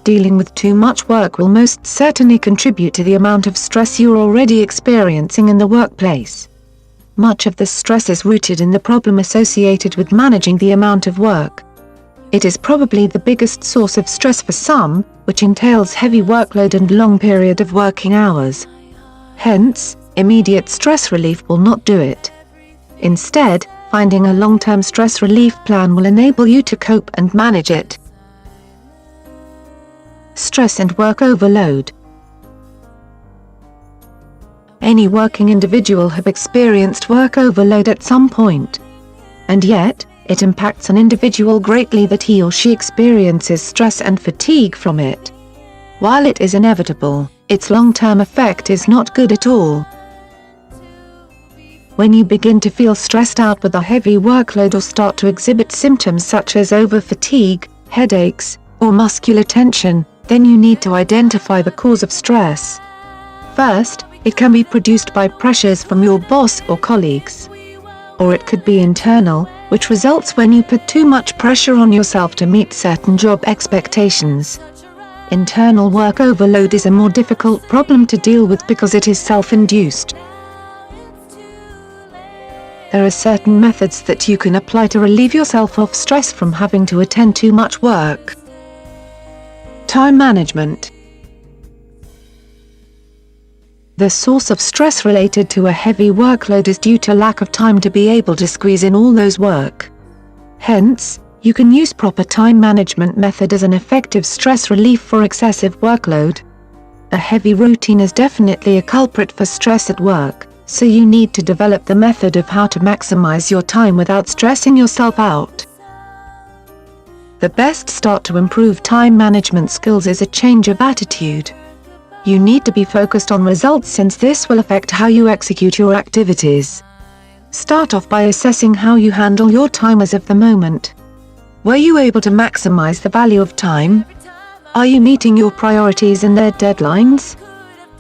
dealing with too much work will most certainly contribute to the amount of stress you're already experiencing in the workplace. Much of the stress is rooted in the problem associated with managing the amount of work. It is probably the biggest source of stress for some, which entails heavy workload and long period of working hours. Hence, immediate stress relief will not do it. Instead, finding a long-term stress relief plan will enable you to cope and manage it. Stress and work overload. Any working individual have experienced work overload at some point. And yet, it impacts an individual greatly that he or she experiences stress and fatigue from it. While it is inevitable, its long-term effect is not good at all. When you begin to feel stressed out with a heavy workload or start to exhibit symptoms such as over-fatigue, headaches, or muscular tension, then you need to identify the cause of stress. First, it can be produced by pressures from your boss or colleagues. Or it could be internal, which results when you put too much pressure on yourself to meet certain job expectations. Internal work overload is a more difficult problem to deal with because it is self-induced. There are certain methods that you can apply to relieve yourself of stress from having to attend too much work. Time management. The source of stress related to a heavy workload is due to lack of time to be able to squeeze in all those work. Hence, you can use proper time management method as an effective stress relief for excessive workload. A heavy routine is definitely a culprit for stress at work, so you need to develop the method of how to maximize your time without stressing yourself out. The best start to improve time management skills is a change of attitude. You need to be focused on results since this will affect how you execute your activities. Start off by assessing how you handle your time as of the moment. Were you able to maximize the value of time? Are you meeting your priorities and their deadlines?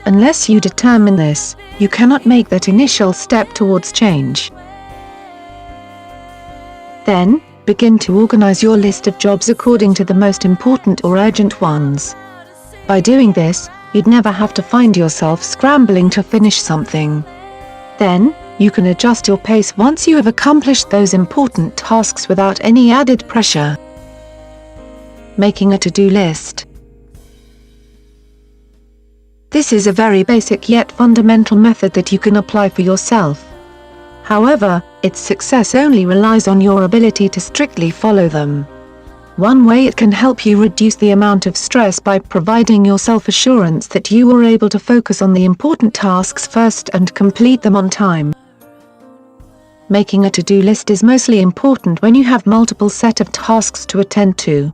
Unless you determine this, you cannot make that initial step towards change. Then, begin to organize your list of jobs according to the most important or urgent ones. By doing this, you'd never have to find yourself scrambling to finish something. Then, you can adjust your pace once you have accomplished those important tasks without any added pressure. Making a to-do list. This is a very basic yet fundamental method that you can apply for yourself. However, its success only relies on your ability to strictly follow them. One way it can help you reduce the amount of stress by providing yourself assurance that you are able to focus on the important tasks first and complete them on time. Making a to-do list is mostly important when you have multiple set of tasks to attend to.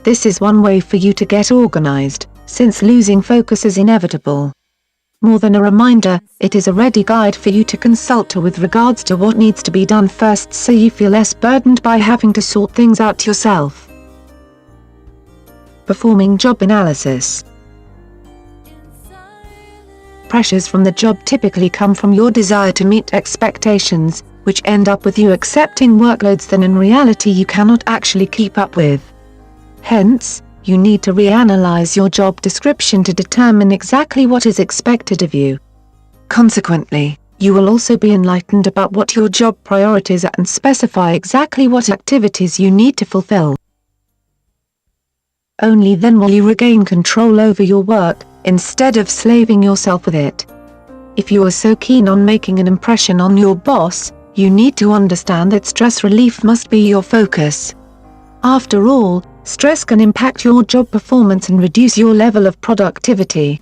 This is one way for you to get organized, since losing focus is inevitable. More than a reminder, it is a ready guide for you to consult with regards to what needs to be done first so you feel less burdened by having to sort things out yourself. Performing job analysis. Pressures from the job typically come from your desire to meet expectations, which end up with you accepting workloads that in reality you cannot actually keep up with. Hence, you need to reanalyze your job description to determine exactly what is expected of you. Consequently, you will also be enlightened about what your job priorities are and specify exactly what activities you need to fulfill. Only then will you regain control over your work, instead of slaving yourself with it. If you are so keen on making an impression on your boss, you need to understand that stress relief must be your focus. After all, stress can impact your job performance and reduce your level of productivity.